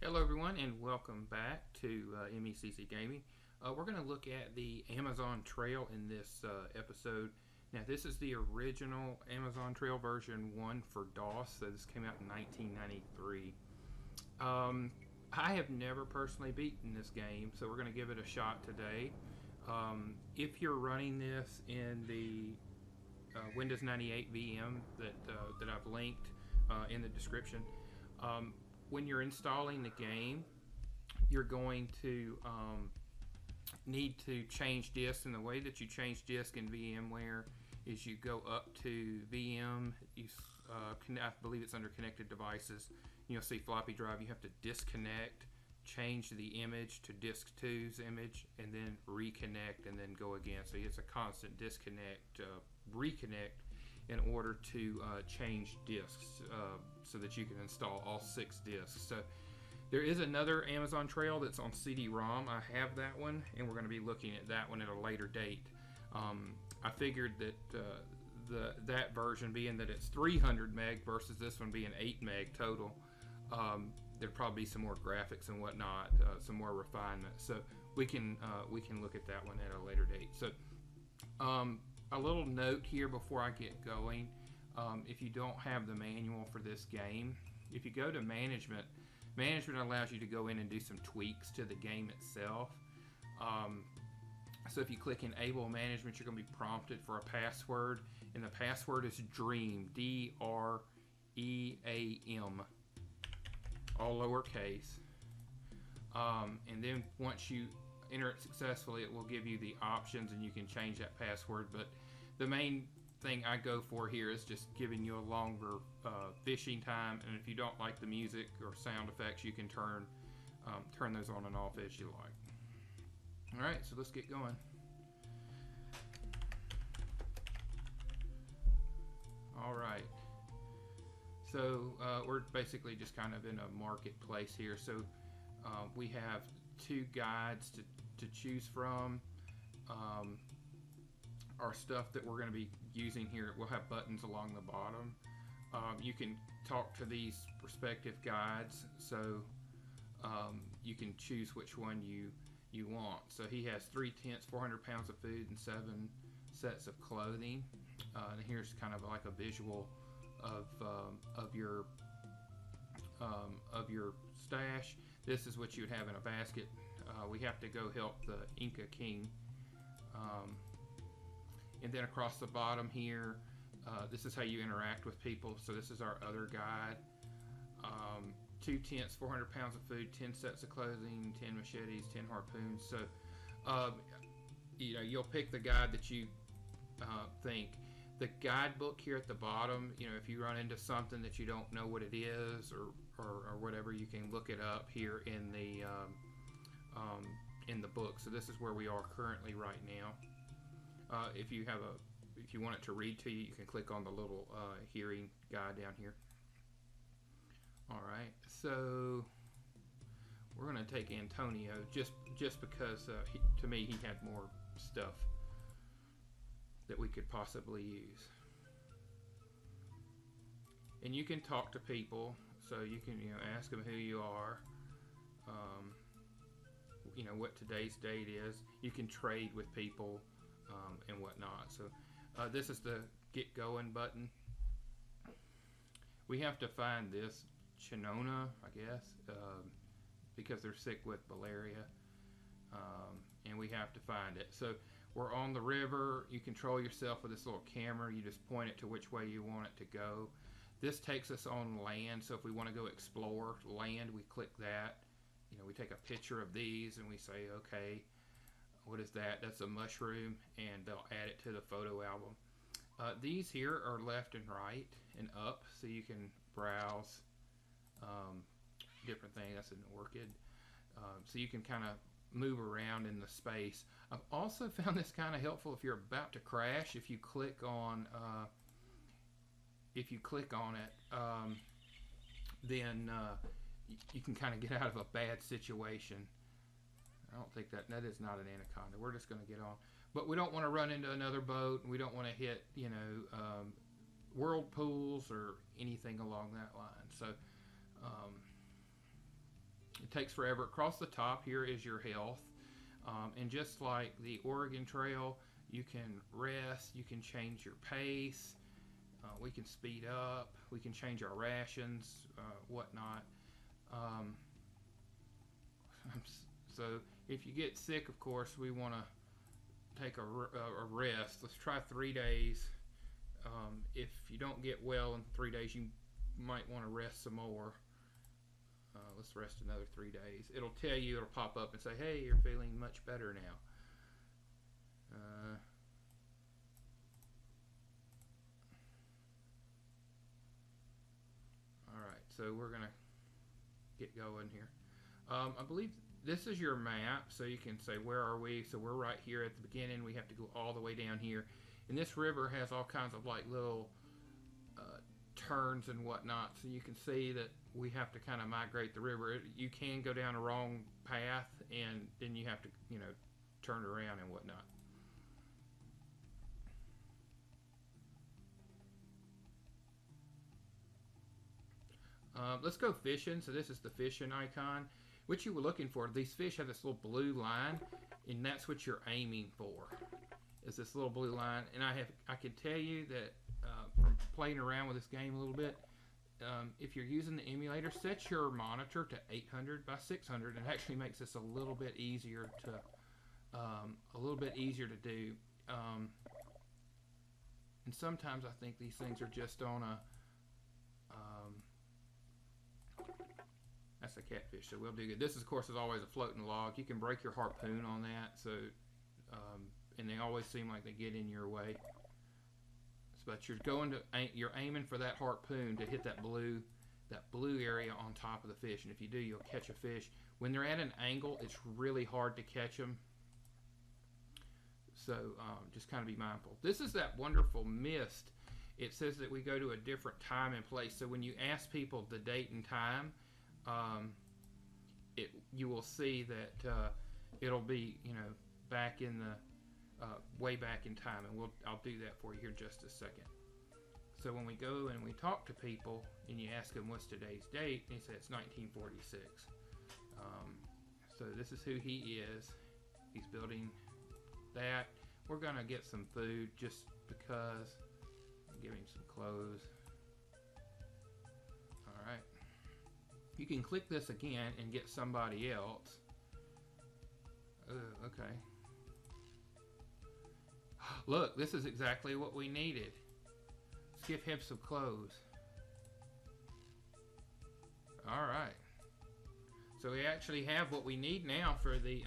Hello everyone and welcome back to MECC Gaming. We're going to look at the Amazon Trail in this episode. Now this is the original Amazon Trail version 1 for DOS, so this came out in 1993. I have never personally beaten this game, so we're going to give it a shot today. If you're running this in the Windows 98 VM that I've linked in the description, when you're installing the game, you're going to need to change disk, and the way that you change disk in VMware is you go up to VM, I believe it's under connected devices, you'll see floppy drive. You have to disconnect, change the image to disk 2's image, and then reconnect and then go again. So it's a constant disconnect, reconnect in order to change disks so that you can install all 6 disks. So there is another Amazon Trail that's on CD-ROM. I have that one, and we're going to be looking at that one at a later date. I figured that that version, being that it's 300 meg versus this one being 8 meg total, there'd probably be some more graphics and whatnot, some more refinement. So we can look at that one at a later date. So a little note here before I get going: if you don't have the manual for this game, if you go to management allows you to go in and do some tweaks to the game itself. So if you click Enable Management, you're going to be prompted for a password, and the password is DREAM, D-R-E-A-M, all lowercase. And then once you enter it successfully, it will give you the options and you can change that password. But the main thing I go for here is just giving you a longer fishing time, and if you don't like the music or sound effects, you can turn those on and off as you like. Alright, so let's get going. Alright, so we're basically just kind of in a marketplace here. So we have 2 guides to choose from. Our stuff that we're going to be using here, we'll have buttons along the bottom. You can talk to these respective guides, so you can choose which one you want. So he has 3 tents, 400 pounds of food, and 7 sets of clothing. And here's kind of like a visual of your stash. This is what you would have in a basket. We have to go help the Inca King. And then across the bottom here, this is how you interact with people. So this is our other guide. 2 tents, 400 pounds of food, 10 sets of clothing, 10 machetes, 10 harpoons. So you'll pick the guide that you think. The guidebook here at the bottom, if you run into something that you don't know what it is or whatever, you can look it up here in the book. So this is where we are currently right now. If you want it to read to you, you can click on the little hearing guide down here. Alright, so we're going to take Antonio just because to me he had more stuff that we could possibly use. And you can talk to people, so you can ask them who you are, what today's date is. You can trade with people and whatnot. So this is the get going button. We have to find this cinchona, I guess, because they're sick with malaria, and we have to find it. So we're on the river. You control yourself with this little camera. You just point it to which way you want it to go. This takes us on land, so if we want to go explore land, we click that. We take a picture of these and we say, okay, what is that? That's a mushroom, and they'll add it to the photo album. These here are left and right and up, so you can browse different things. That's an orchid. So you can kind of move around in the space. I've also found this kind of helpful if you're about to crash. If you click on it, then you can kind of get out of a bad situation. I don't think that is not an anaconda. We're just going to get on, but we don't want to run into another boat, and we don't want to hit whirlpools or anything along that line. So It takes forever. Across the top here is your health. And just like the Oregon Trail, you can rest, you can change your pace, we can speed up, we can change our rations, whatnot. So if you get sick, of course, we want to take a rest. Let's try 3 days. If you don't get well in 3 days, you might want to rest some more. Let's rest another 3 days. It'll tell you, it'll pop up and say, hey, you're feeling much better now. Alright, so we're going to get going here. I believe this is your map, so you can say, where are we? So we're right here at the beginning. We have to go all the way down here. And this river has all kinds of like little turns and whatnot, so you can see that we have to kind of migrate the river. You can go down a wrong path, and then you have to, you know, turn around and whatnot. Let's go fishing. So this is the fishing icon. What you were looking for, these fish have this little blue line, and that's what you're aiming for, is this little blue line. And I can tell you that from playing around with this game a little bit, if you're using the emulator, set your monitor to 800 by 600. It actually makes this a little bit easier to do. And sometimes I think these things are just on a that's a catfish, so we'll do good. This, of course, is always a floating log. You can break your harpoon on that, so and they always seem like they get in your way. But you're aiming for that harpoon to hit that blue area on top of the fish, and if you do, you'll catch a fish. When they're at an angle, it's really hard to catch them. So just kind of be mindful. This is that wonderful mist. It says that we go to a different time and place. So when you ask people the date and time, you will see that it'll be, you know, back in the way back in time, and I'll do that for you here in just a second. So when we go and we talk to people and you ask them what's today's date, and he says it's 1946. So this is who he is. He's building that. We're gonna get some food just because. Give him some clothes. Alright. You can click this again and get somebody else. Okay. Look, this is exactly what we needed. Let's give him some clothes. Alright. So we actually have what we need now for the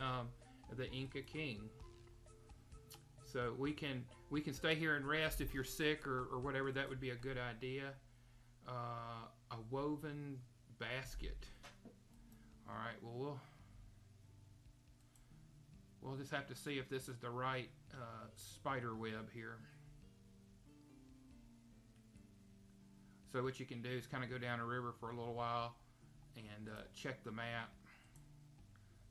Inca King. So we can stay here and rest if you're sick or whatever. That would be a good idea. A woven basket. All right. Well, we'll just have to see if this is the right spider web here. So what you can do is kind of go down a river for a little while and check the map.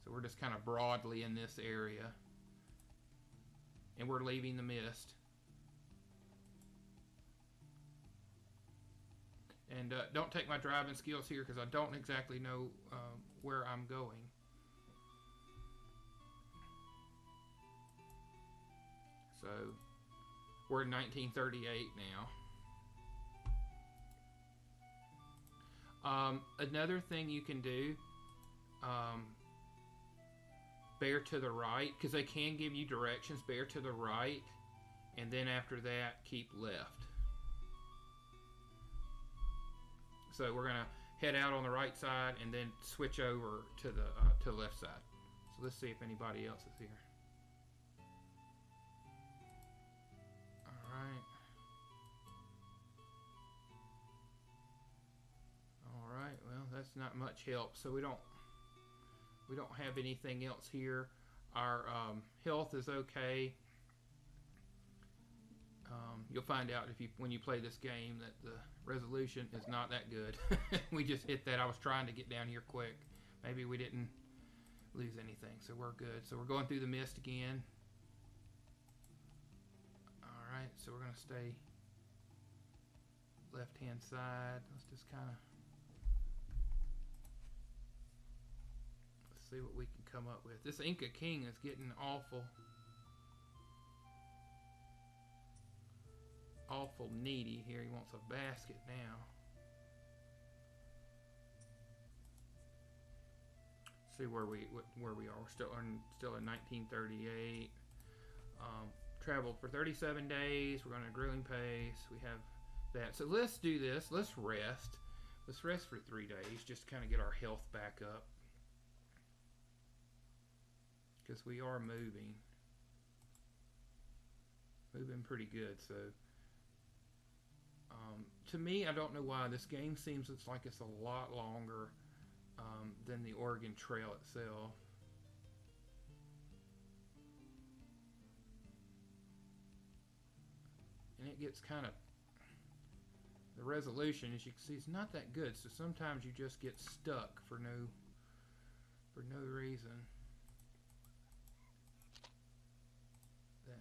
So we're just kind of broadly in this area. And we're leaving the mist. And don't take my driving skills here because I don't exactly know where I'm going. So we're in 1938 now. Another thing you can do, bear to the right, because they can give you directions. Bear to the right, and then after that, keep left. So we're gonna head out on the right side and then switch over to the left side. So let's see if anybody else is here. All right. All right. Well, that's not much help. So we don't have anything else here. Our health is okay. You'll find out when you play this game that the resolution is not that good. We just hit that. I was trying to get down here quick. Maybe we didn't lose anything, so we're good. So we're going through the mist again. All right, so we're going to stay left-hand side. Let's just kind of see what we can come up with. This Inca King is getting awful needy here. He wants a basket now. See where we are. We're still in 1938. Traveled for 37 days. We're on a grueling pace. We have that. So let's do this. Let's rest. Let's rest for 3 days. Just kind of get our health back up. Because we are moving. Moving pretty good. So to me, I don't know why this game seems like it's a lot longer than the Oregon Trail itself. And it gets kind of, the resolution, as you can see, is not that good. So sometimes you just get stuck for no reason. That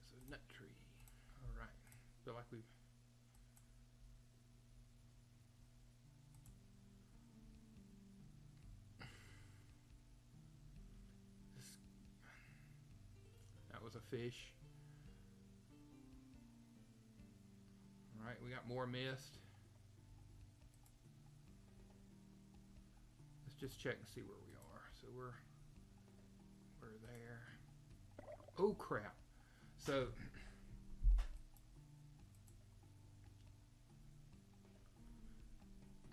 is a nut tree. All right. Feel like we've that was a fish. All right, we got more mist. Let's just check and see where we are. So we're there. Oh crap. So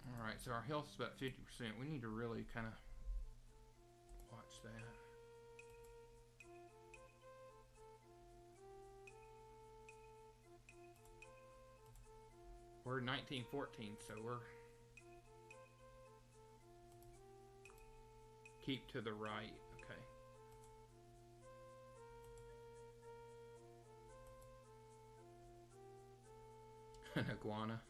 all right, so our health's about 50%. We need to really kind of watch that. We're 1914, so we're keep to the right. Okay. An iguana.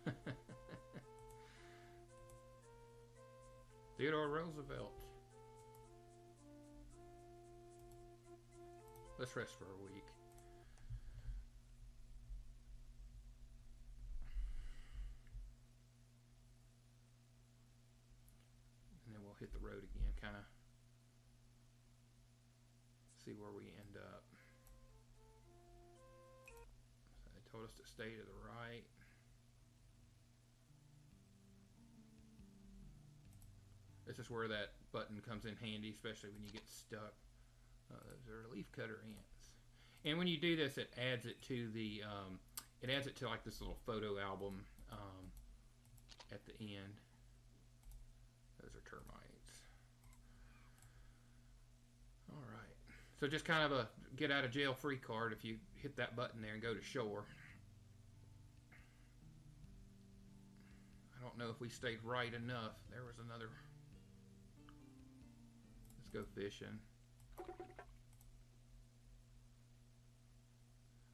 Theodore Roosevelt. Let's rest for a week. And then we'll hit the road again, kind of see where we end up. So they told us to stay to the right. This is where that button comes in handy, especially when you get stuck. Those are leaf cutter ants. And when you do this, it adds it to the, like this little photo album at the end. Those are termites. All right. So just kind of a get out of jail free card if you hit that button there and go to shore. I don't know if we stayed right enough. There was another. Let's go fishing.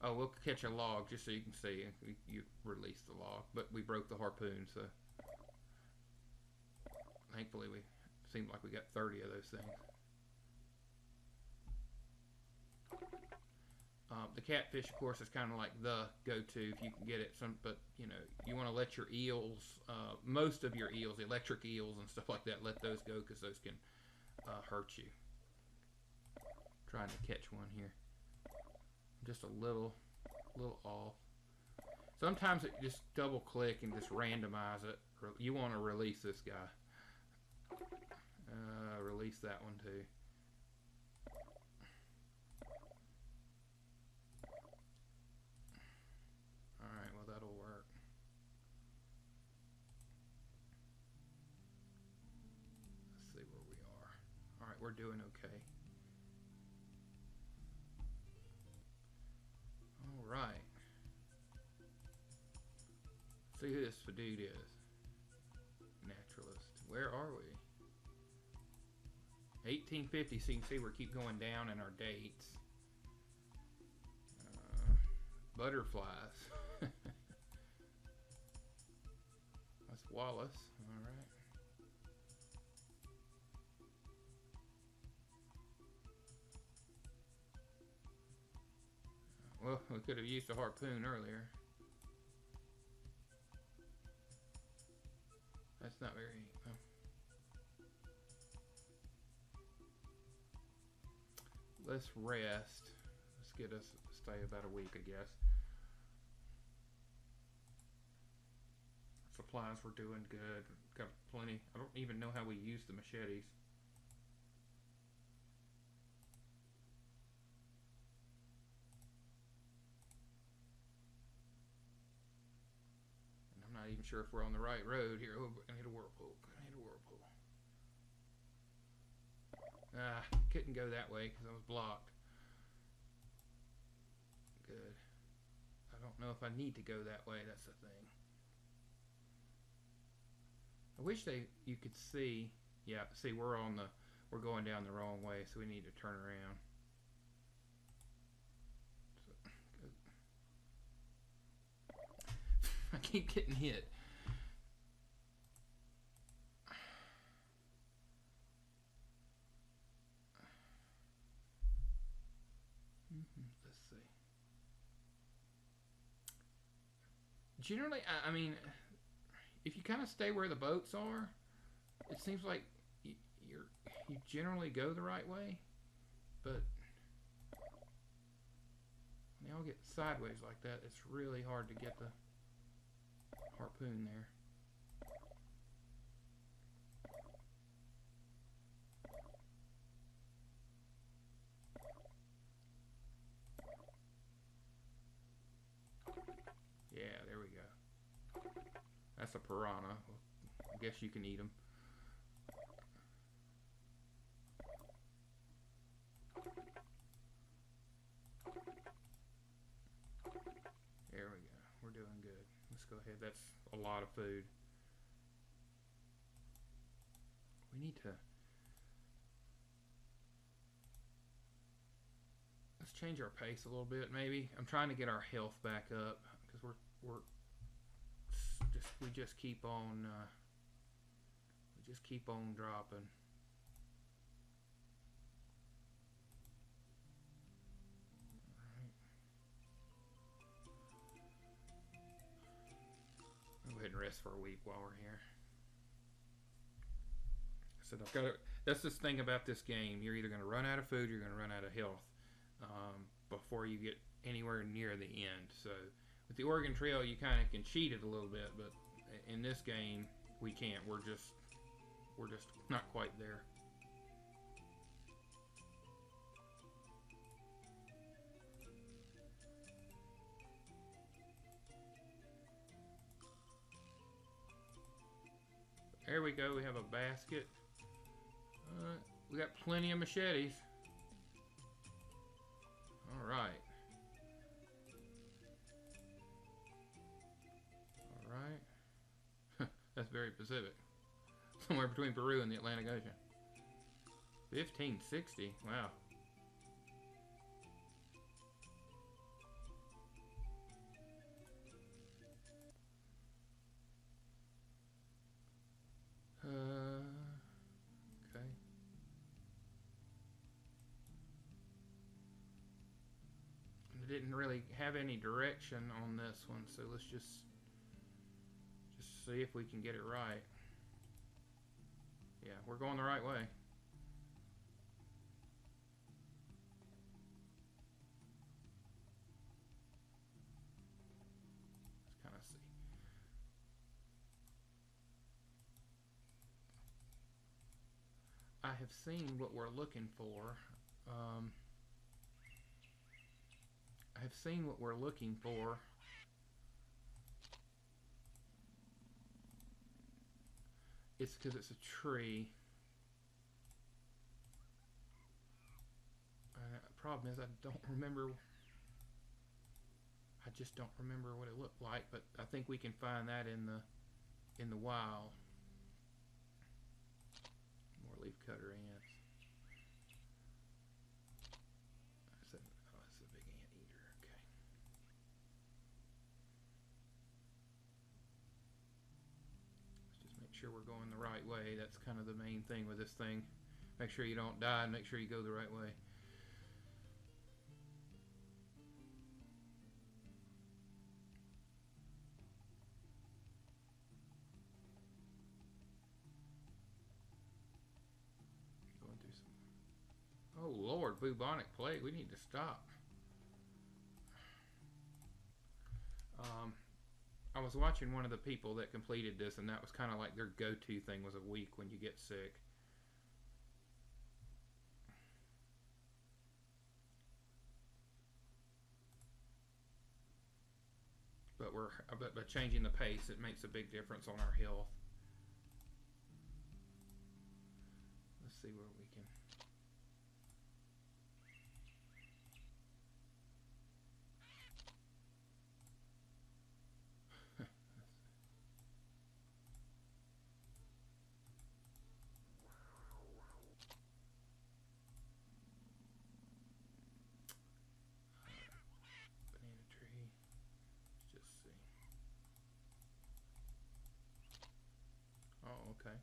Oh, we'll catch a log just so you can see. You release the log, but we broke the harpoon, so thankfully we seemed like we got 30 of those things. The catfish, of course, is kind of like the go-to if you can get it. But you know, you want to let your eels, most of your eels, electric eels and stuff like that, let those go because those can hurt you. Trying to catch one here. Just a little off. Sometimes it just double click and just randomize it. You want to release this guy. Release that one too. Alright, well that'll work. Let's see where we are. Alright, we're doing okay. Right. See who this dude is. Naturalist. Where are we? 1850. So you can see we keep going down in our dates. Butterflies. That's Wallace. All right. Well, we could have used a harpoon earlier. That's not very... Oh. let's rest. Let's get us stay about a week, I guess. Supplies we're doing good. Got plenty. I don't even know how we use the machetes. And I'm not even sure if we're on the right road here. Oh, I need a whirlpool. I need a whirlpool. Ah, couldn't go that way because I was blocked. Good. I don't know if I need to go that way. That's the thing. I wish you could see. Yeah, see, we're going down the wrong way, so we need to turn around. I keep getting hit. Let's see. Generally, I mean, if you kind of stay where the boats are, it seems like you generally go the right way, but when they all get sideways like that, it's really hard to get the harpoon there. Yeah, there we go. That's a piranha. I guess you can eat them. There we go. We're doing good. Let's go ahead. That's a lot of food. We need to... Let's change our pace a little bit, maybe. I'm trying to get our health back up because we just keep on dropping. Go ahead and rest for a week while we're here. I said I've got to. That's this thing about this game. You're either going to run out of food, or you're going to run out of health before you get anywhere near the end. So with the Oregon Trail, you kind of can cheat it a little bit, but in this game, we can't. We're just not quite there. There we go. We have a basket. We got plenty of machetes. All right. All right. That's very Pacific. Somewhere between Peru and the Atlantic Ocean. 1560. Wow. Okay. I didn't really have any direction on this one, so let's just see if we can get it right. Yeah, we're going the right way. Let's kind of see. I have seen what we're looking for. I have seen what we're looking for. It's because it's a tree. Problem is, I don't remember. I just don't remember what it looked like, but I think we can find that in the wild. More leafcutter ants. That's a big anteater. Okay. Let's just make sure we're going the right way. That's kind of the main thing with this thing. Make sure you don't die and make sure you go the right way. Oh Lord, Lord, bubonic plague. We need to stop. I was watching one of the people that completed this, and that was kind of like their go-to thing was a week when you get sick. But by changing the pace, it makes a big difference on our health. Let's see where we can. Banana tree. Let's just see. Oh, okay.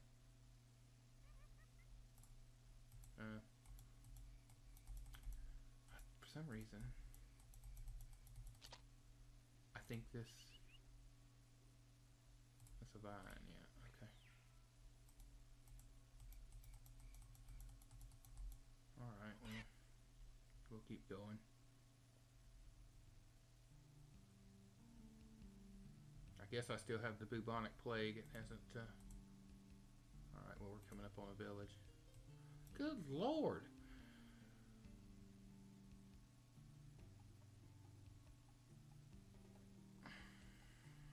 For some reason, I think that's a vine, yeah, okay. Alright, well, we'll keep going. I guess I still have the bubonic plague. It hasn't, Alright, well, we're coming up on a village. Good Lord!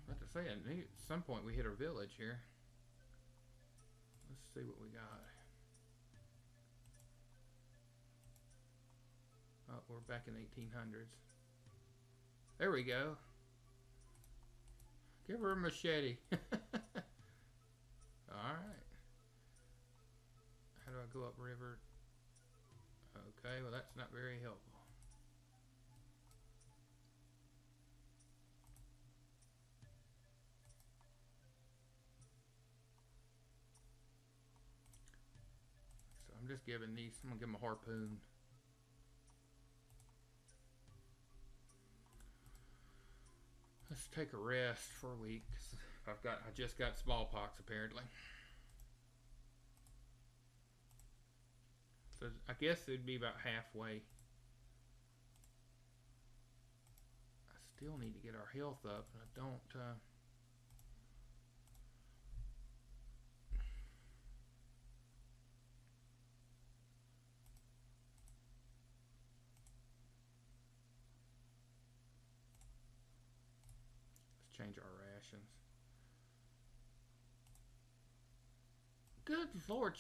I have to say, at some point we hit our village here. Let's see what we got. Oh, we're back in 1800s. There we go. Give her a machete. Alright. How do I go up river? Okay, well that's not very helpful. So I'm just giving these, I'm gonna give them a harpoon. Let's take a rest for a week. I just got smallpox apparently. So I guess it'd be about halfway. I still need to get our health up, and I don't. Let's change our rations. Good Lord.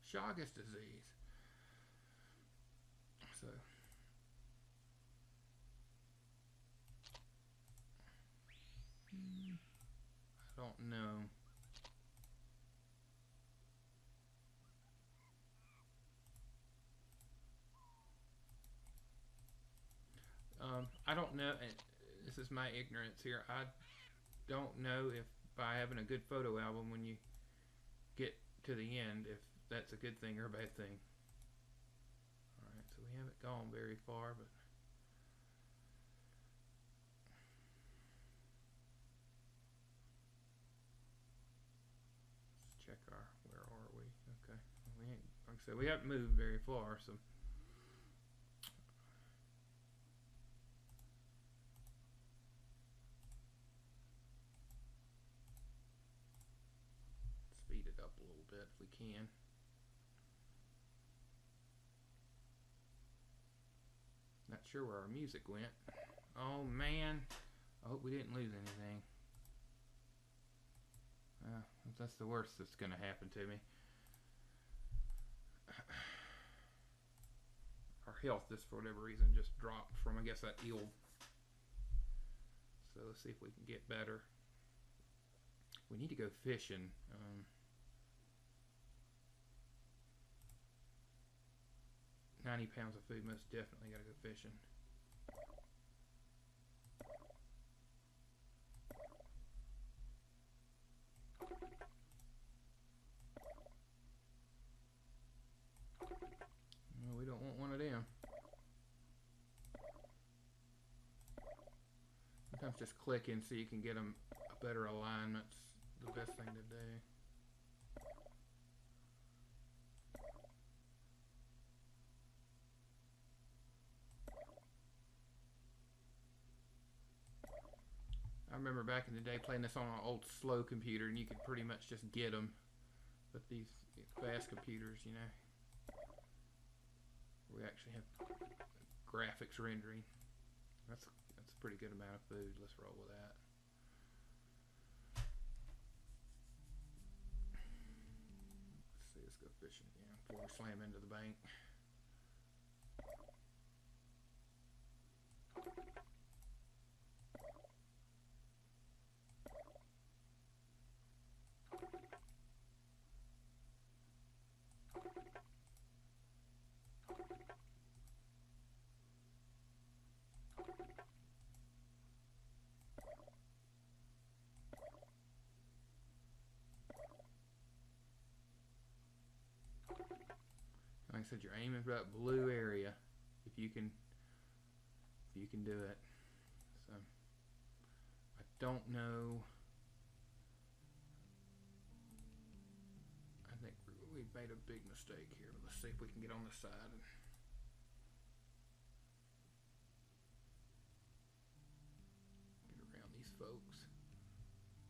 Chagas disease. So I don't know. I don't know. This is my ignorance here. I don't know if by having a good photo album when you get to the end, if that's a good thing or a bad thing. Alright, so we haven't gone very far, but let's check where are we? Okay. We ain't, like I said, we haven't moved very far, so speed it up a little bit if we can. Not sure where our music went. Oh man, I hope we didn't lose anything. That's the worst that's going to happen to me. Our health, just for whatever reason, just dropped from, I guess, that eel. So let's see if we can get better. We need to go fishing. 90 pounds of food, most definitely got to go fishing. No, we don't want one of them. Sometimes just click in so you can get them a better alignment's the best thing to do. remember back in the day playing this on an old slow computer, and you could pretty much just get them. But these fast computers, you know, we actually have graphics rendering. That's a pretty good amount of food. Let's roll with that. Let's see, let's go fishing again before we slam into the bank. Like I said, you're aiming for that blue area if you can do it. So I don't know. I think we've made a big mistake here. Let's see if we can get on the side and get around these folks.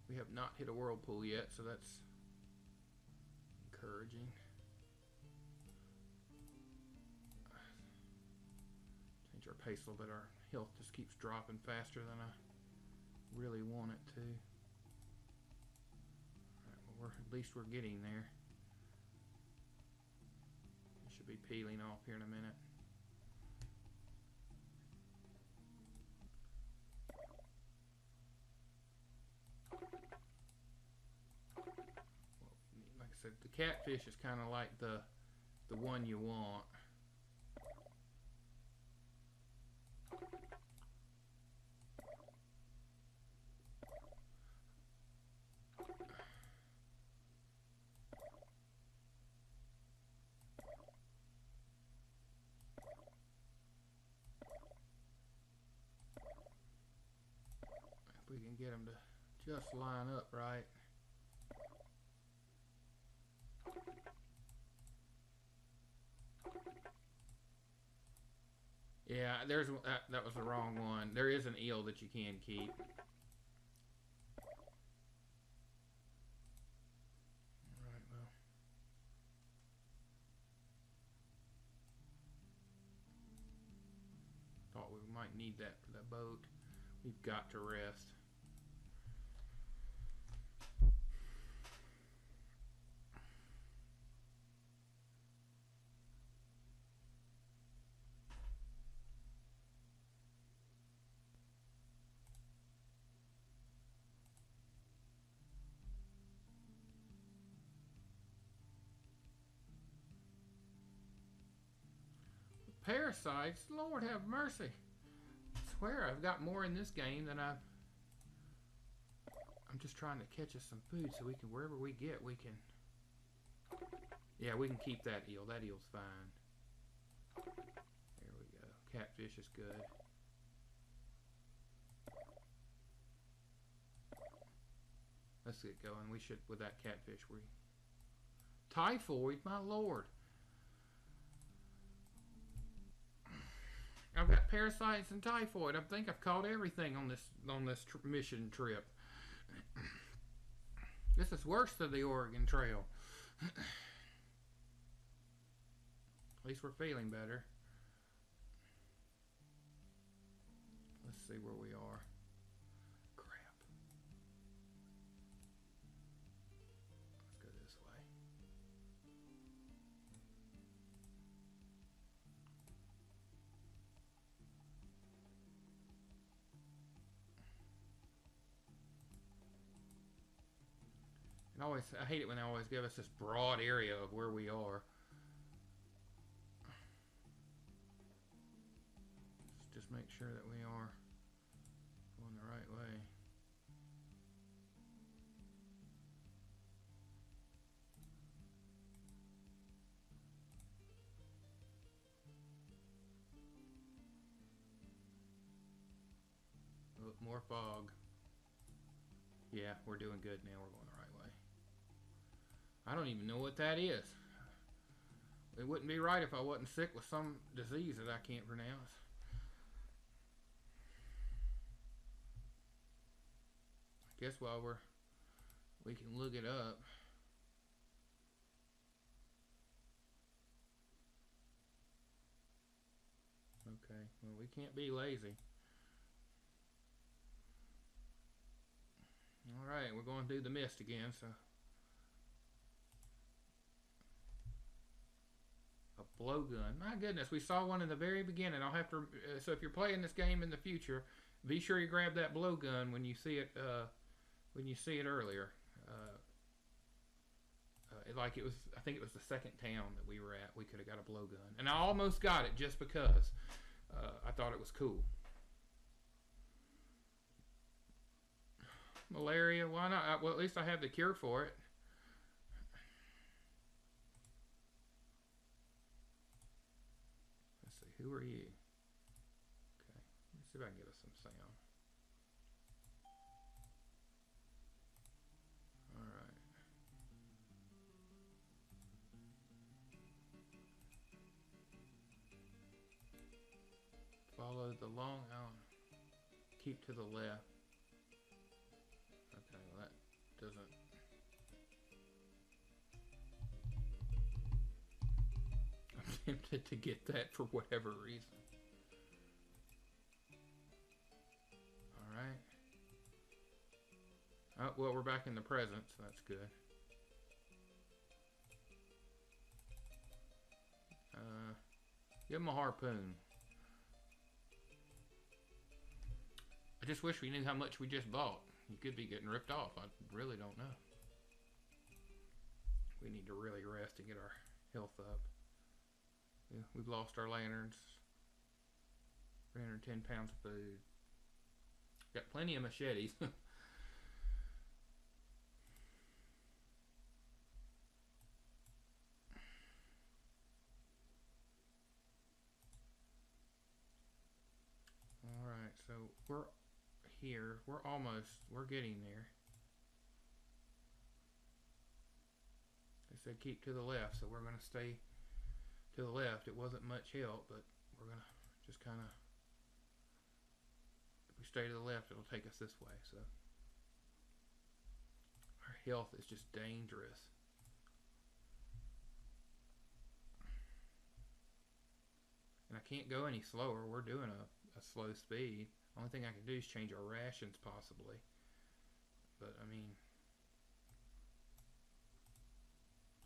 We have not hit a whirlpool yet, so that's encouraging. Change our pace a little bit. Our health just keeps dropping faster than I really want it to. Alright, well, at least we're getting there. It should be peeling off here in a minute. Like I said, the catfish is kind of like the one you want. If we can get them to just line up right. Yeah, there's that was the wrong one. There is an eel that you can keep. Alright, well. Thought we might need that for the boat. We've got to rest. Parasites, Lord have mercy. I swear I've got more in this game than I'm just trying to catch us some food so we can, wherever we get, we can. Yeah, we can keep that eel. That eel's fine. There we go. Catfish is good. Let's get going. We should, with that catfish, typhoid, my lord. I've got parasites and typhoid. I think I've caught everything on this mission trip. This is worse than the Oregon Trail. At least we're feeling better. Let's see where we are. Crap. Let's go this way. And I hate it when they always give us this broad area of where we are. Just make sure that we are going the right way. Oh, more fog. Yeah, we're doing good now. We're going the right way. I don't even know what that is. It wouldn't be right if I wasn't sick with some disease that I can't pronounce. Guess while we can look it up. Okay, well, we can't be lazy. Alright, we're going to do the mist again, so. A blowgun. My goodness, we saw one in the very beginning. I'll have to. So if you're playing this game in the future, be sure you grab that blowgun when you see it. When you see it earlier. Like it was, I think it was the second town that we were at. We could have got a blowgun, and I almost got it just because I thought it was cool. Malaria? Why not? Well, at least I have the cure for it. Let's see. Who are you? Okay. Let's see if I can get us some sound. Follow the long out. Keep to the left. Okay, well that doesn't. I'm tempted to get that for whatever reason. Alright. Oh, well, we're back in the present, so that's good. Give him a harpoon. I just wish we knew how much we just bought. You could be getting ripped off. I really don't know. We need to really rest and get our health up. Yeah, we've lost our lanterns. 310 pounds of food. Got plenty of machetes. Alright, so we're here. We're getting there. They said keep to the left, so we're going to stay to the left. It wasn't much help, but we're going to just kind of, if we stay to the left, it'll take us this way, so. Our health is just dangerous. And I can't go any slower. We're doing a slow speed. Only thing I can do is change our rations, possibly. But, I mean,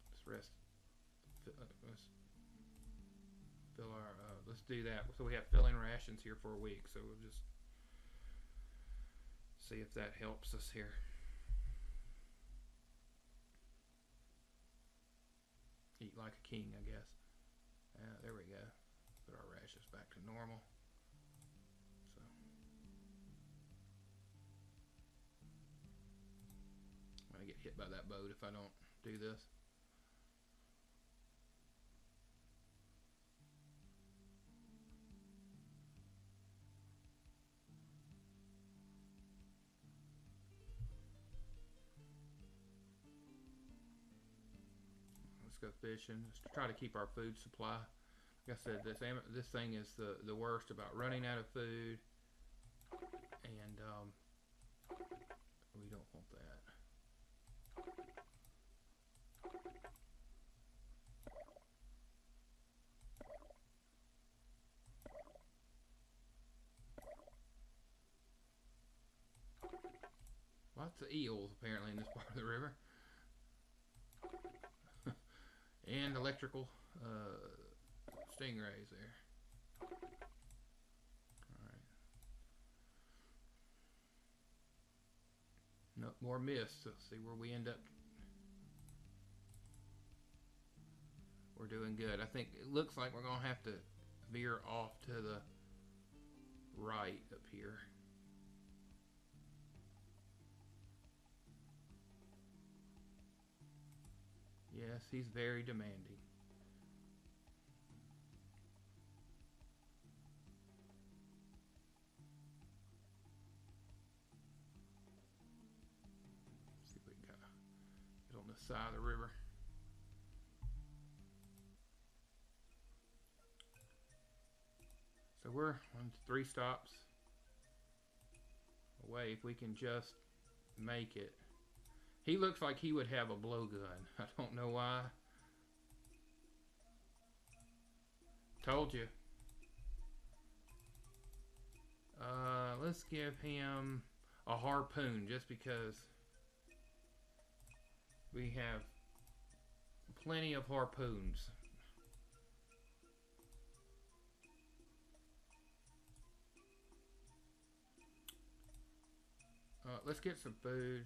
let's rest. Let's fill our, let's do that. So we have filling rations here for a week. So we'll just see if that helps us here. Eat like a king, I guess. There we go. Put our rations back to normal. I get hit by that boat if I don't do this. Let's go fishing. Let's try to keep our food supply. Like I said, this thing is the worst about running out of food, and we don't want that. Lots of eels apparently in this part of the river. And electrical stingrays there. Alright. Nope, more mist. Let's see where we end up. We're doing good. I think it looks like we're going to have to veer off to the right up here. Yes, he's very demanding. See if we can kind of get on this side of the river. So we're on 3 stops away. If we can just make it. He looks like he would have a blowgun. I don't know why. Told you. Let's give him a harpoon just because we have plenty of harpoons. Let's get some food.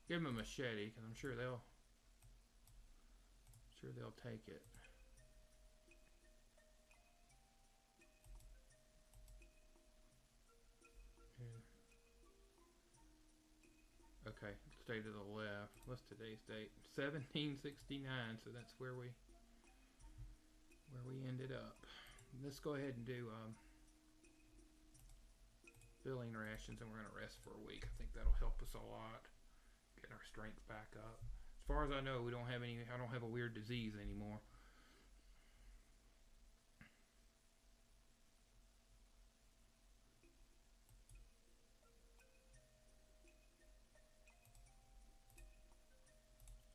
Give them a machete, because I'm sure they'll take it. Okay, stay to the left. What's today's date? 1769. So that's where we ended up. Let's go ahead and do filling rations, and we're gonna rest for a week. I think that'll help us a lot. Get our strength back up. As far as I know, we don't have any. I don't have a weird disease anymore.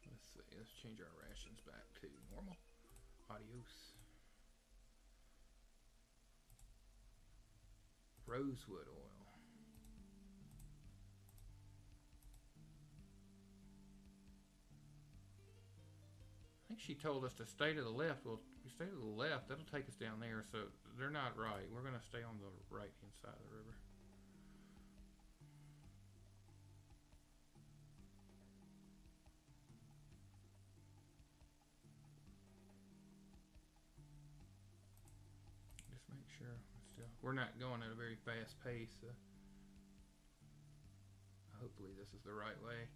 Let's see. Let's change our rations back to normal. Adios. Rosewood oil. I think she told us to stay to the left. Well, if we stay to the left, that'll take us down there, so they're not right. We're going to stay on the right-hand side of the river. Just make sure. We're not going at a very fast pace. Hopefully this is the right way.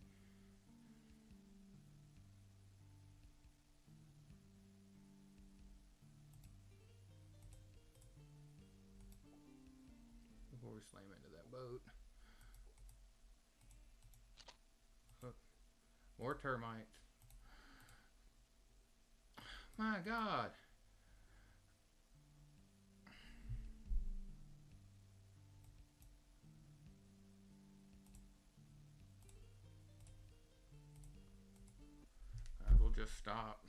Before we slam into that boat. Oh, more termites. My God. We'll just stop.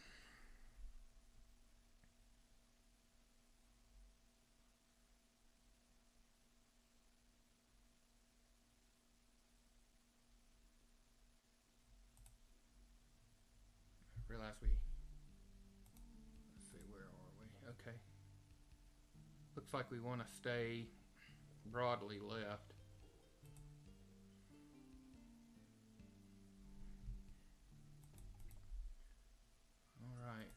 I realize let's see, where are we? Okay. Looks like we want to stay broadly left. Alright.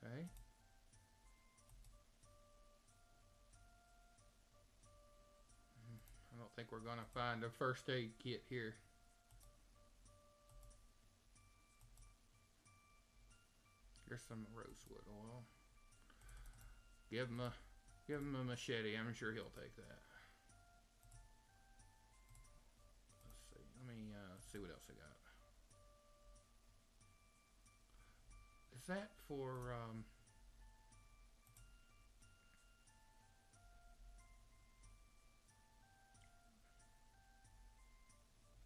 Okay. I don't think we're gonna find a first aid kit here. Here's some rosewood oil. Give him a machete. I'm sure he'll take that. Let's see. Let me see what else I got. Is that for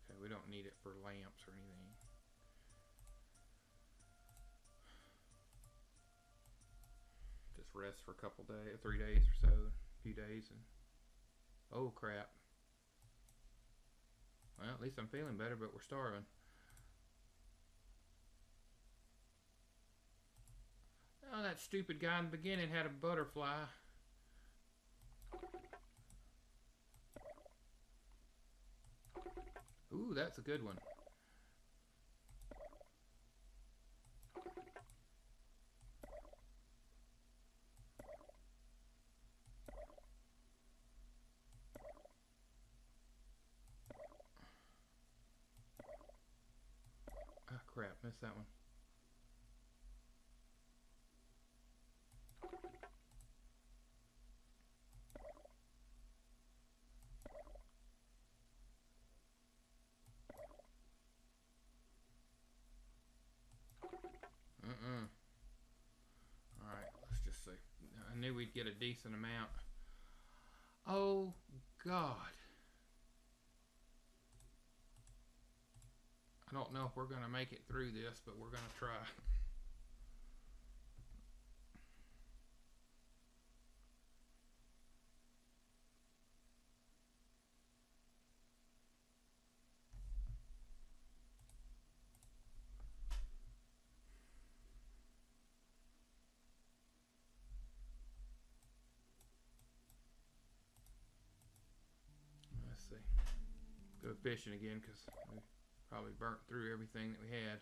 okay, we don't need it for lamps or anything. Just rest for a couple days, 3 days or so, a few days, and oh crap. Well, at least I'm feeling better, but we're starving. Oh, that stupid guy in the beginning had a butterfly. Ooh, that's a good one. Ah, crap, missed that one. Alright, let's just see. I knew we'd get a decent amount. Oh, God. I don't know if we're going to make it through this, but we're going to try. Let's see. Go fishing again because we probably burnt through everything that we had.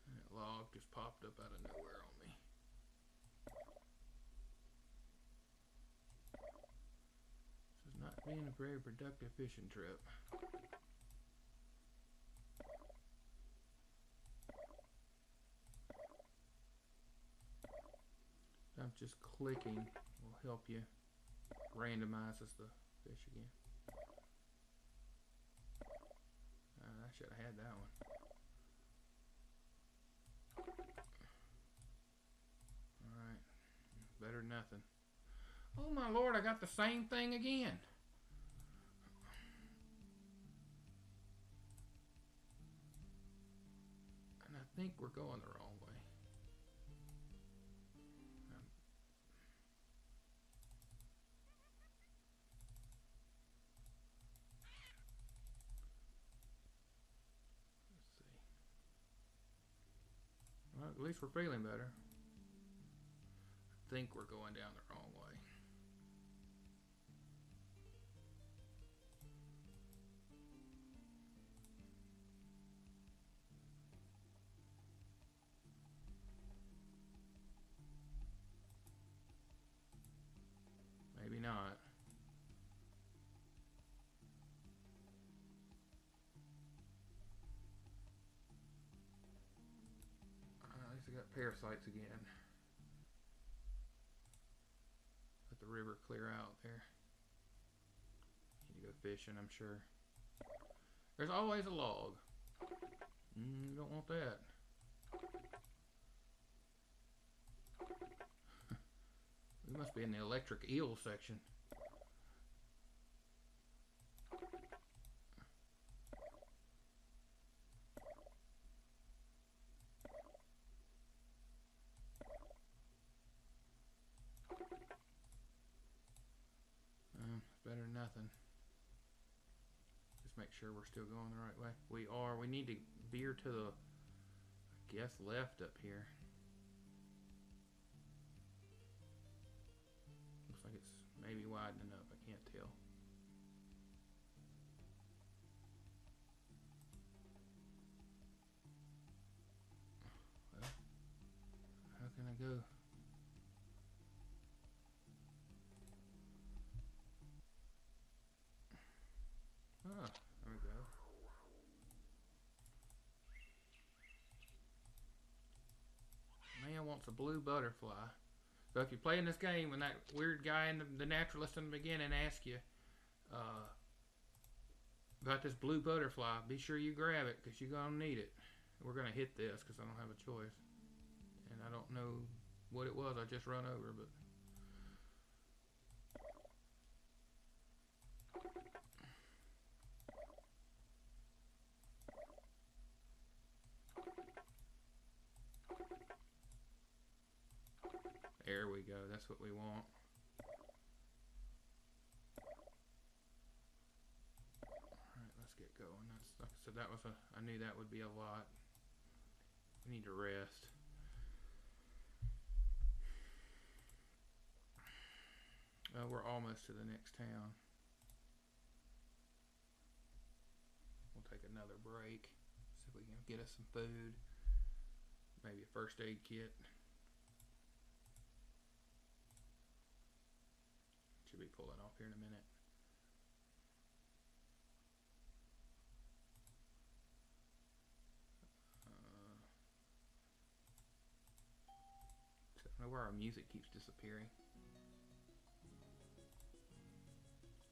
And that log just popped up out of nowhere on me. This is not being a very productive fishing trip. Sometimes just clicking will help you randomizes the fish again. I should have had that one. Alright. Better than nothing. Oh my lord, I got the same thing again. And I think we're going the wrong way. Well, at least we're feeling better. I think we're going down the wrong way. Maybe not. At least I got parasites again. Let the river clear out there. Need to go fishing, I'm sure. There's always a log. You don't want that. We must be in the electric eel section. Better than nothing. Just make sure we're still going the right way. We are. We need to veer to the, I guess, left up here. Looks like it's maybe widening up. I can't tell. Well, how can I go? Ah, there we go. Man wants a blue butterfly. So if you're playing this game when that weird guy in the naturalist in the beginning asks you about this blue butterfly, be sure you grab it because you're going to need it. We're going to hit this because I don't have a choice. And I don't know what it was I just run over, but... There we go. That's what we want. Alright, let's get going. That's, like I said, that was a... I knew that would be a lot. We need to rest. We're almost to the next town. We'll take another break. See if we can get us some food. Maybe a first aid kit. Should be pulling off here in a minute. I don't know where our music keeps disappearing.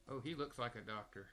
Oh, he looks like a doctor.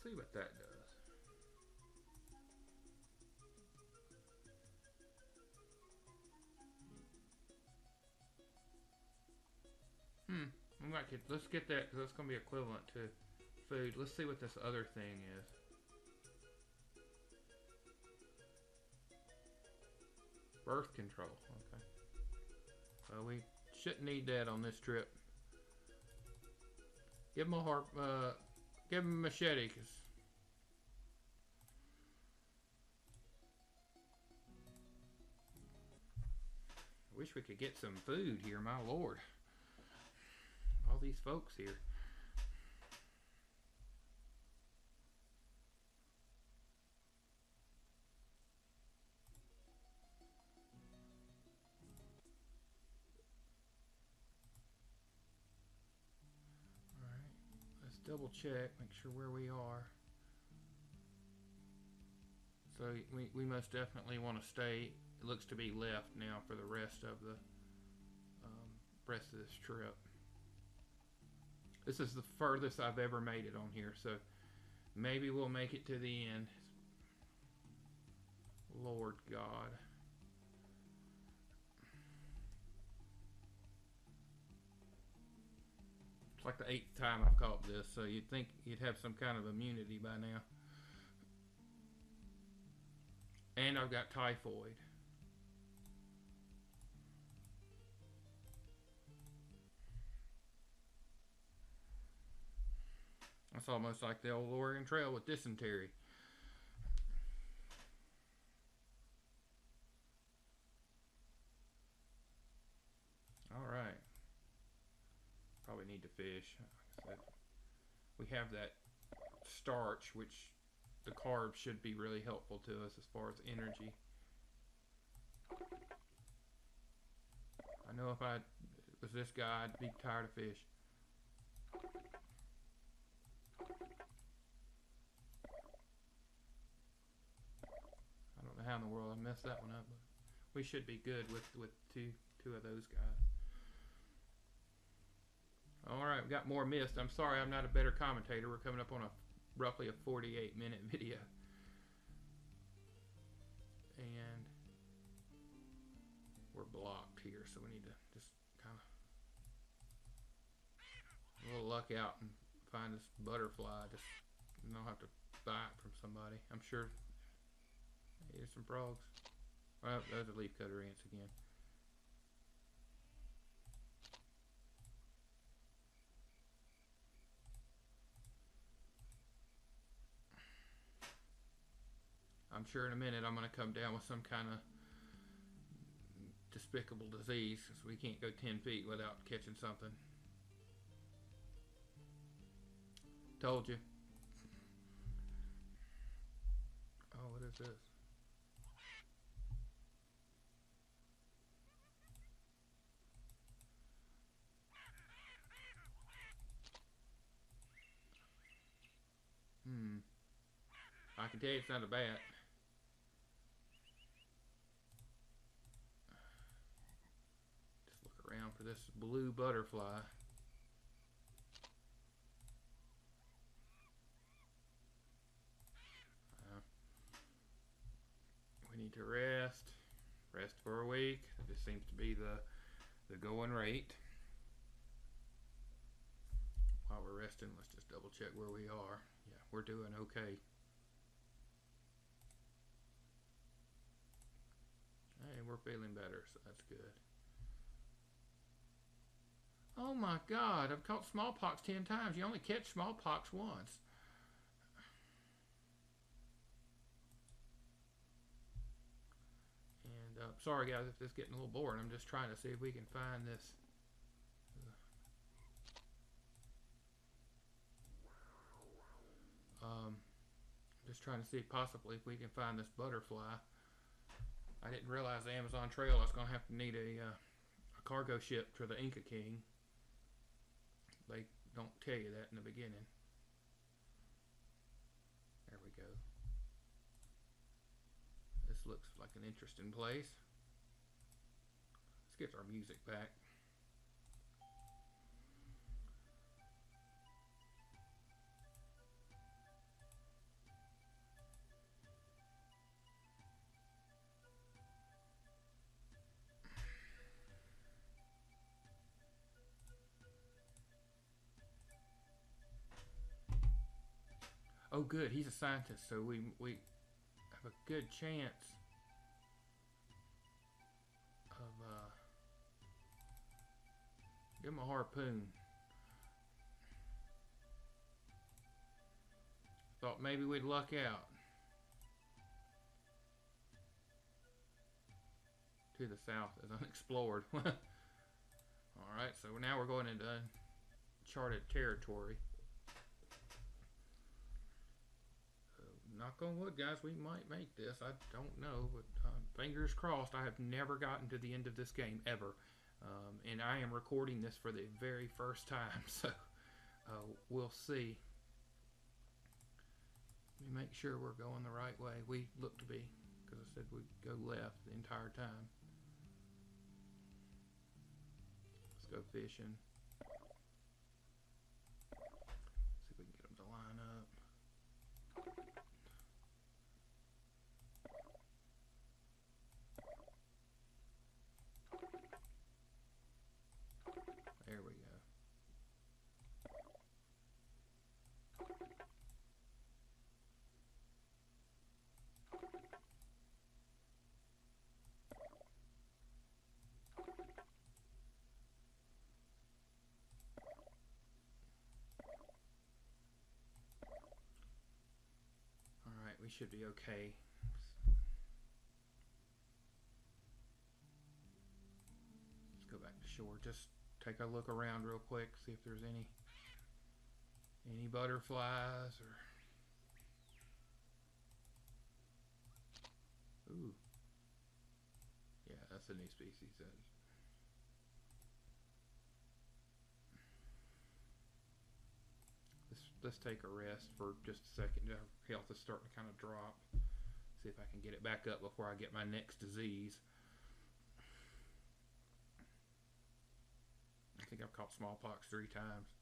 see what that does. Let's get that, because that's going to be equivalent to food. Let's see what this other thing is. Birth control. Okay. Well, we shouldn't need that on this trip. Give him a give him a machete, cause I wish we could get some food here, my lord. All these folks here. Double check, make sure where we are. So we most definitely want to stay. It looks to be left now for the rest of this trip. This is the furthest I've ever made it on here, so maybe we'll make it to the end. Lord God. Like the 8th time I've caught this, so you'd think you'd have some kind of immunity by now. And I've got typhoid. That's almost like the old Oregon Trail with dysentery. Alright. Probably need to fish. We have that starch, which the carbs should be really helpful to us as far as energy. I know if I was this guy, I'd be tired of fish. I don't know how in the world I messed that one up, but we should be good with two of those guys. Alright, we got more mist. I'm sorry I'm not a better commentator. We're coming up on roughly a 48-minute video. And we're blocked here, so we need to just kind of a little luck out and find this butterfly. Just don't have to buy it from somebody. I'm sure there's some frogs. Well, those are leafcutter ants again. I'm sure in a minute I'm going to come down with some kind of despicable disease, because we can't go 10 feet without catching something. Told you. Oh, what is this? I can tell you it's not a bat. Around for this blue butterfly. We need to rest for a week. This seems to be the going rate. While we're resting, let's just double check where we are. Yeah, we're doing okay. Hey, we're feeling better, so that's good. Oh my God, I've caught smallpox 10 times. You only catch smallpox once. And sorry guys if this is getting a little boring. I'm just trying to see if we can find this. Just trying to see possibly if we can find this butterfly. I didn't realize the Amazon Trail I was going to have to need a cargo ship to the Inca King. They don't tell you that in the beginning. There we go. This looks like an interesting place. Let's get our music back. Oh, good. He's a scientist, so we have a good chance of give him a harpoon. Thought maybe we'd luck out. To the south is unexplored. Alright, so now we're going into uncharted territory. Knock on wood, guys, we might make this. I don't know, but fingers crossed. I have never gotten to the end of this game, ever. And I am recording this for the very first time, so we'll see. Let me make sure we're going the right way. We look to be, because I said we'd go left the entire time. Let's go fishing. See if we can get them to line up. There we go. Alright, we should be okay. Let's go back to shore. Just take a look around real quick, see if there's any butterflies or... Ooh. Yeah, that's a new species. Let's take a rest for just a second. Our health is starting to kind of drop. See if I can get it back up before I get my next disease. I think I've caught smallpox 3 times.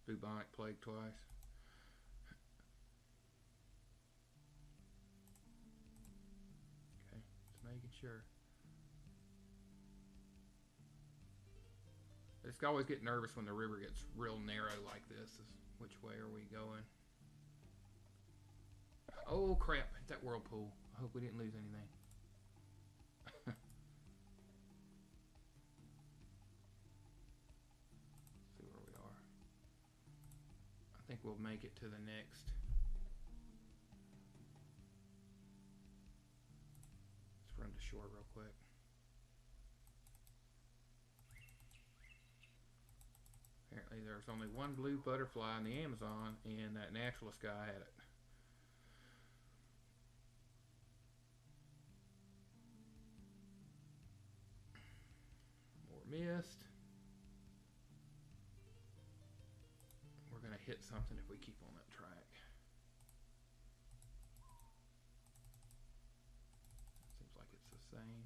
Bubonic plague twice. Okay, just making sure. I just always get nervous when the river gets real narrow like this. Which way are we going? Oh crap, that whirlpool. I hope we didn't lose anything. See where we are. I think we'll make it to the next. Let's run to shore real quick. Apparently there's only one blue butterfly in the Amazon, and that naturalist guy had it. More mist. We're going to hit something if we keep on that track. Seems like it's the same.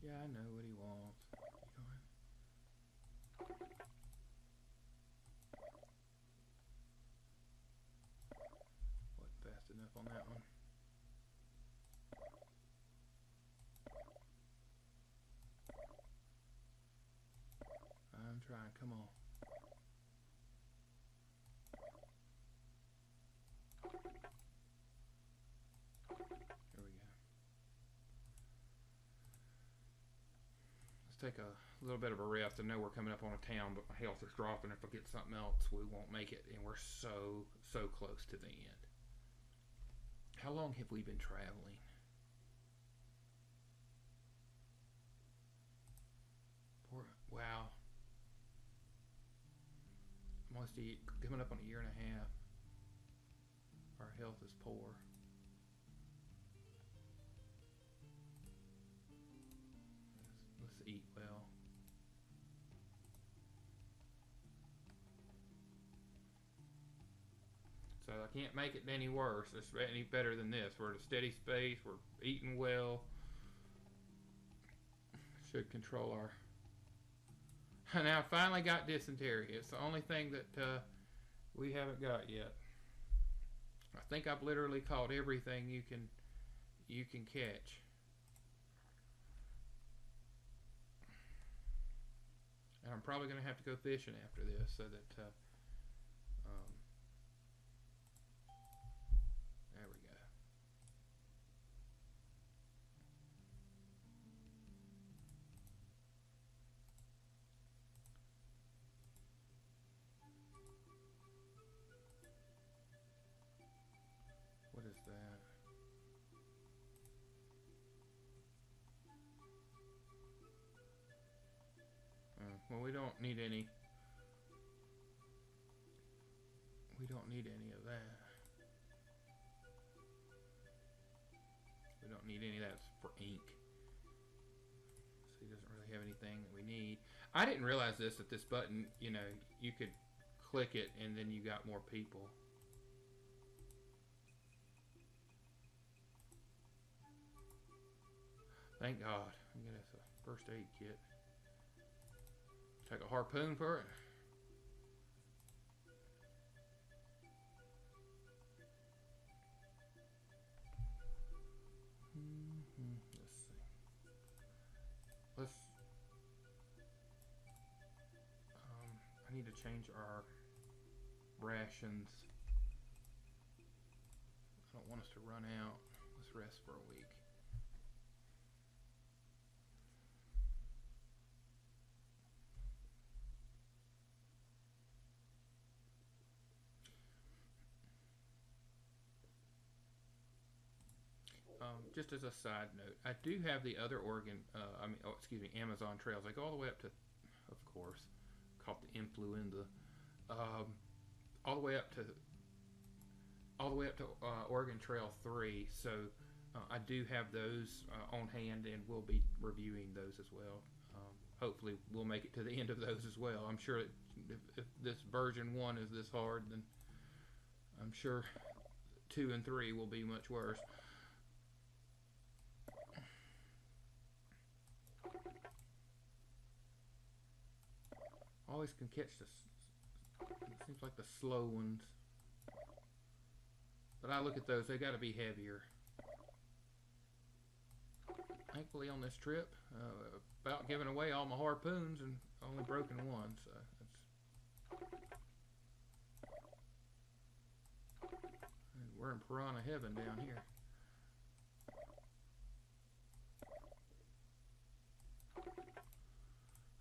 Yeah, I know what he wants. Wasn't fast enough on that one. I'm trying, come on. There we go. Let's take a little bit of a rest. I know we're coming up on a town, but my health is dropping. If I get something else, we won't make it, and we're so close to the end. How long have we been traveling? Wow. Almost coming up on a year and a half. Our health is poor. Let's eat well. So I can't make it any worse. It's any better than this. We're at a steady pace. We're eating well. Should control our... Now I finally got dysentery. It's the only thing that we haven't got yet. I think I've literally caught everything you can catch. And I'm probably going to have to go fishing after this so that Well, we don't need any. We don't need any of that. We don't need any of that for ink. So he doesn't really have anything that we need. I didn't realize this, that this button, you know, you could click it and then you got more people. Thank God. I'm gonna get us a first aid kit. Take a harpoon for it. Let's see. I need to change our rations. I don't want us to run out. Let's rest for a week. Just as a side note, I do have the other Amazon trails. I go all the way up to, of course, called the influenza, all the way up to Oregon Trail 3. So I do have those on hand, and we'll be reviewing those as well. Hopefully, we'll make it to the end of those as well. I'm sure if this version 1 is this hard, then I'm sure 2 and 3 will be much worse. Always can catch this. It seems like the slow ones. But I look at those, they got to be heavier. Thankfully on this trip, about giving away all my harpoons and only broken one, so we're in piranha heaven down here.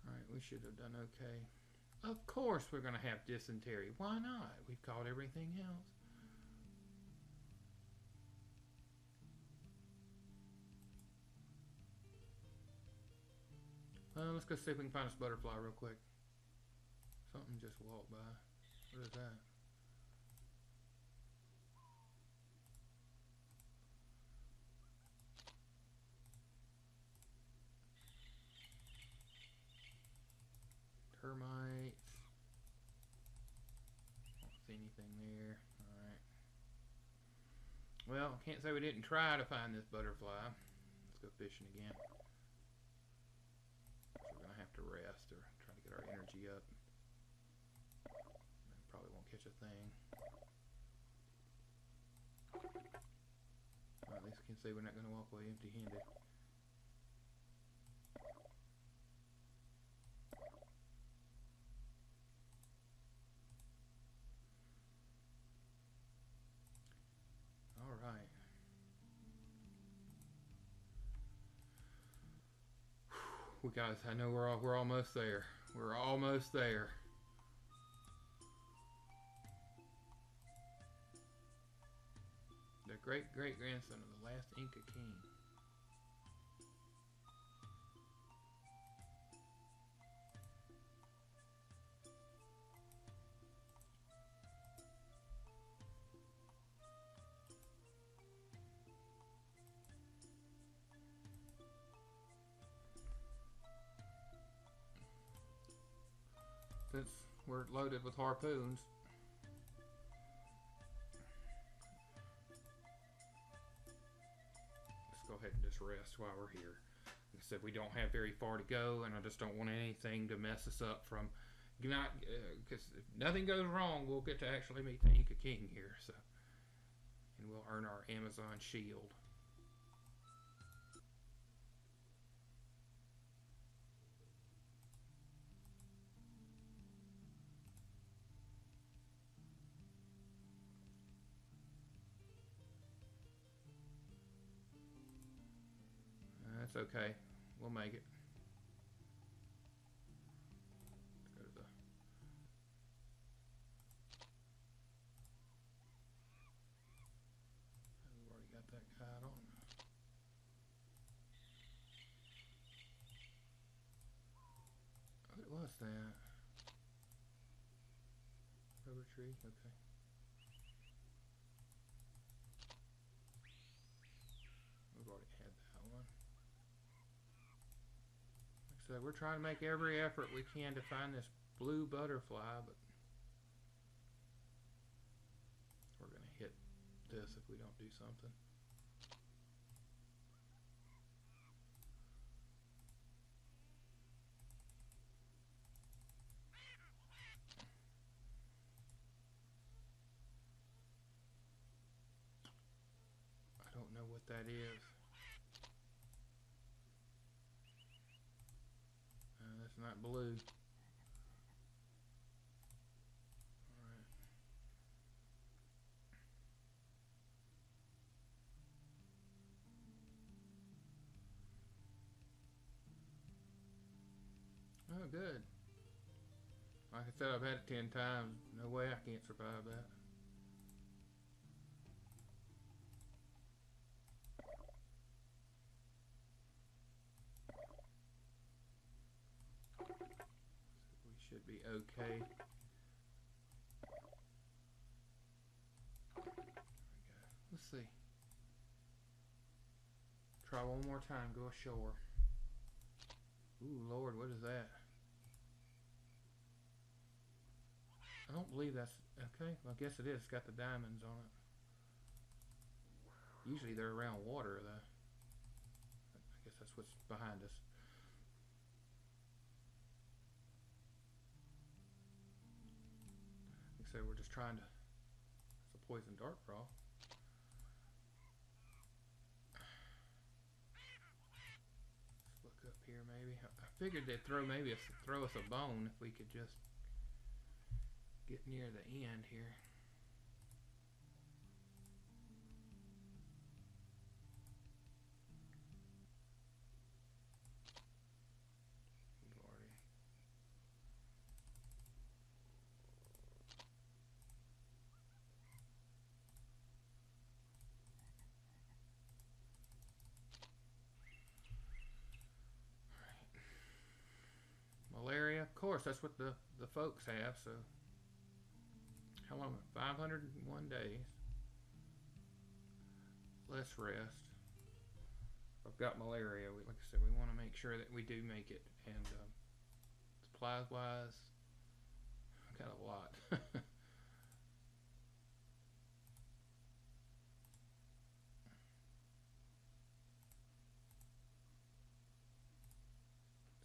Alright, we should have done okay. Of course we're going to have dysentery. Why not? We've caught everything else. Let's go see if we can find this butterfly real quick. Something just walked by. What is that? Termites. Don't see anything there. Alright. Well, can't say we didn't try to find this butterfly. Let's go fishing again. We're going to have to rest or try to get our energy up. Probably won't catch a thing. Well, at least we can say we're not going to walk away empty-handed. Alright. Guys, I know we're almost there. We're almost there. The great-great-grandson of the last Inca King. Since we're loaded with harpoons, let's go ahead and just rest while we're here. Like I said, we don't have very far to go, and I just don't want anything to mess us up from not, because if nothing goes wrong, we'll get to actually meet the Inca King here. So, and we'll earn our Amazon shield. That's okay. We'll make it. Let's go to the... We've already got that guide on. Oh, it was that? Rubber tree, okay. We've already had that one. Like I said, we're trying to make every effort we can to find this blue butterfly, but we're going to hit this if we don't do something. I don't know what that is. That's not blue. Alright. Oh, good. Like I said, I've had it 10 times. No way I can't survive that. We should be okay. There we go. Let's see. Try one more time. Go ashore. Ooh, Lord, what is that? I don't believe that's... Okay, well, I guess it is. It's got the diamonds on it. Usually they're around water, though. I guess that's what's behind us. Like I said, we're just trying to... It's a poison dart brawl. Let's look up here, maybe. I figured they'd throw us a bone if we could just get near the end here. Malaria, of course, that's what the folks have, so how long? 501 days. Less rest. I've got malaria. Like I said, we want to make sure that we do make it. And supplies wise, I've got a lot. Let's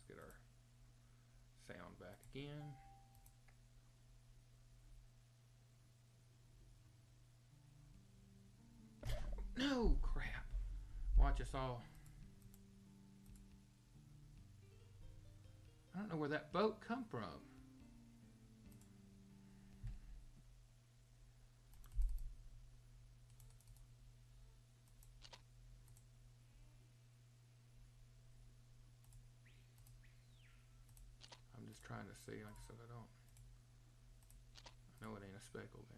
get our sound back again. No, crap. Watch us all. I don't know where that boat come from. I'm just trying to see, like I said, I know it ain't a speckle now.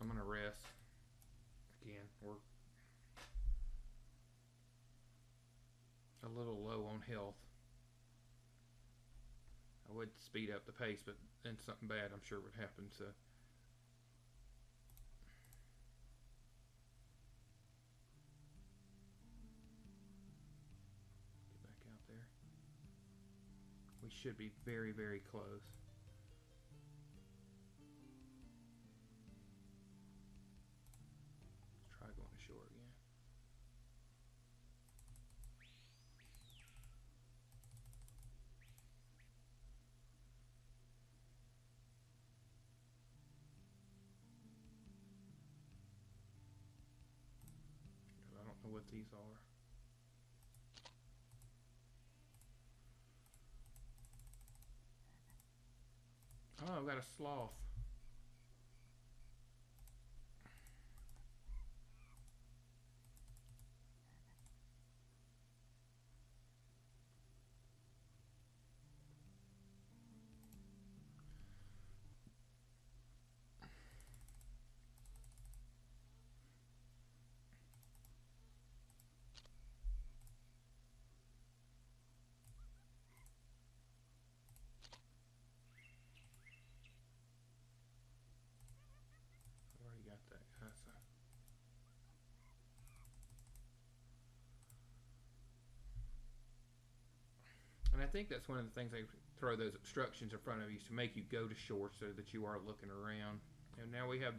I'm gonna rest again. We're a little low on health. I would speed up the pace, but then something bad I'm sure would happen, so get back out there. We should be very, very close. What these are. Oh, I've got a sloth. And I think that's one of the things they throw those obstructions in front of you to make you go to shore so that you are looking around. And now we have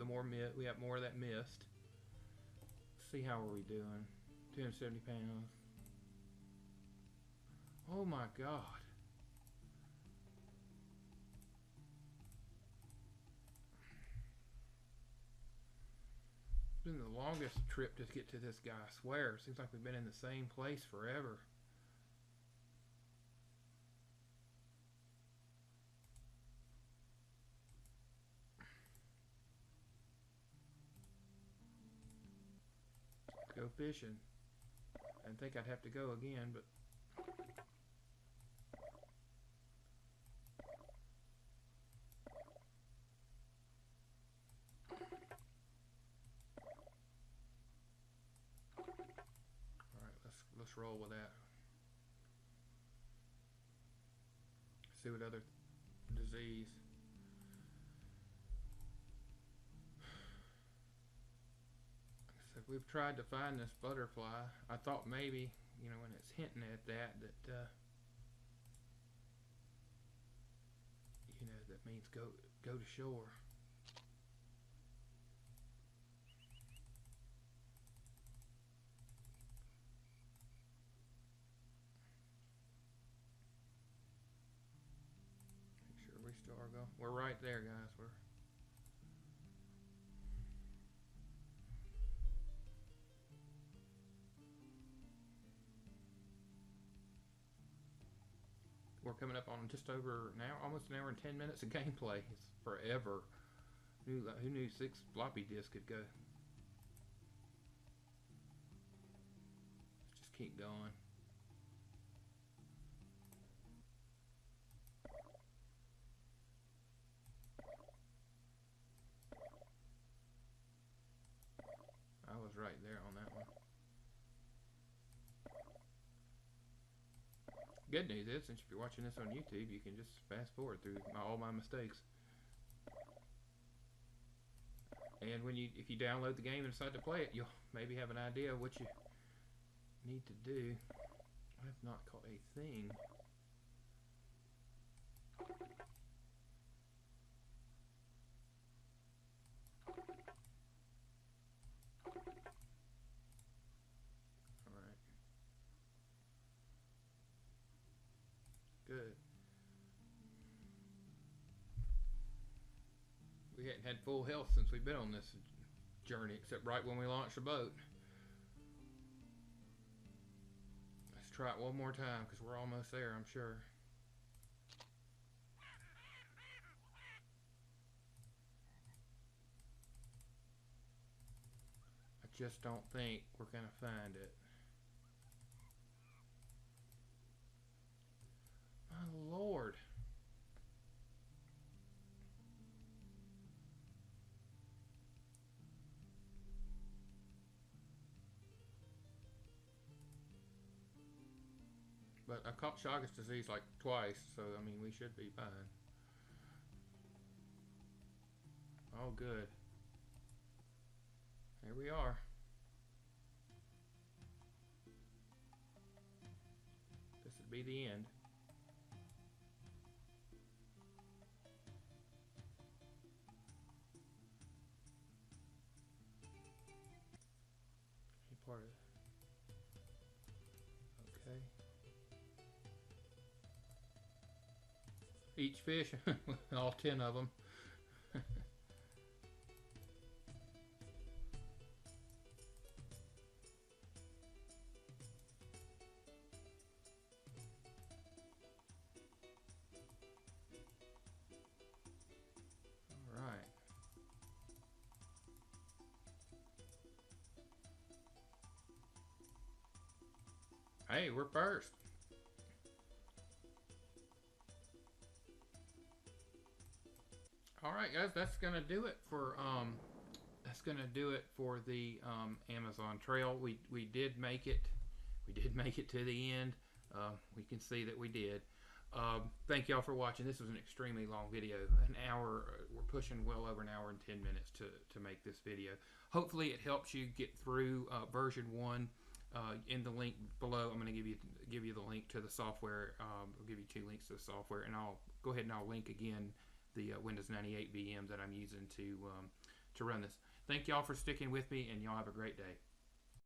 we have more of that mist. Let's see, how are we doing? 270 pounds. Oh my God. It's been the longest trip to get to this guy, I swear. It seems like we've been in the same place forever. Go fishing. I didn't think I'd have to go again, but alright, let's roll with that. See what other disease. So we've tried to find this butterfly. I thought maybe, you know, when it's hinting at that you know, that means go to shore. Make sure we still are going. We're right there, guys. We're coming up on just over now, almost an hour and 10 minutes of gameplay. It's forever. Who knew 6 floppy disks could go? Let's just keep going. I was right there on that one. Good news is, since if you're watching this on YouTube, you can just fast forward through all my mistakes. And if you download the game and decide to play it, you'll maybe have an idea of what you need to do. I have not caught a thing. Alright. Good. We hadn't had full health since we've been on this journey, except right when we launched the boat. Let's try it one more time, because we're almost there, I'm sure. I just don't think we're going to find it. My Lord. But I caught Chagas disease like twice, so I mean we should be fine. Oh good. Here we are. This would be the end. Any part of it? Okay. Each fish, all 10 of them. All right. Hey, we're first. All right, guys, that's gonna do it for the Amazon trail. We did make it. We did make it to the end. We can see that we did. Thank y'all for watching. This was an extremely long video. An hour. We're pushing well over an hour and 10 minutes to make this video. Hopefully, it helps you get through version 1. In the link below, I'm going to give you the link to the software. I'll give you 2 links to the software, and I'll go ahead and I'll link again the Windows 98 VMs that I'm using to run this. Thank y'all for sticking with me, and y'all have a great day.